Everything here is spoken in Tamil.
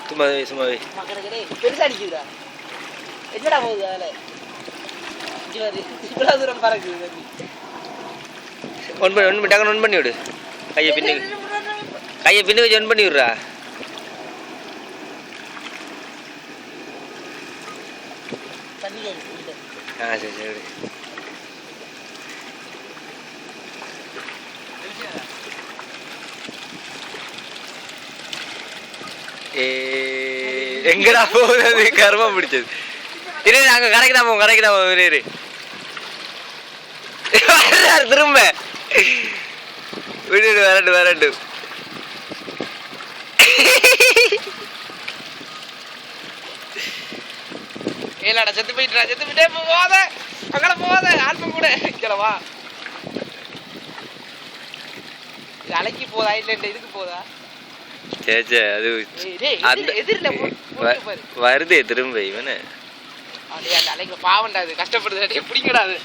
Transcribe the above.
சும்மாவே சும்மாவே பெருசா அடிக்குதா என்னடா போகுது அதில் இவ்வளோ தூரம் பறக்குது ஒன் பண்ணி டக்குன்னு ஒன் பண்ணி விடு கையை பின்னு வச்சு ஒன் பண்ணி விடுறா ஆ சரி சரி விடு எங்கடா போகுது கர்மம் பிடிச்சது இரு நாங்க கரைக்கு தான் போவோம் இரு திரும்ப விடு வரட்டு ஏலாடா செத்து போயிட்டே போகாத அங்கே போகாத ஆல்பம் கூட கிளவா இது அலைக்கு போதா இல்லை இதுக்கு போதா சே அது வருது திரும்ப இவனு அலைங்க பாவண்டா அது கஷ்டப்படுது பிடிக்கடாது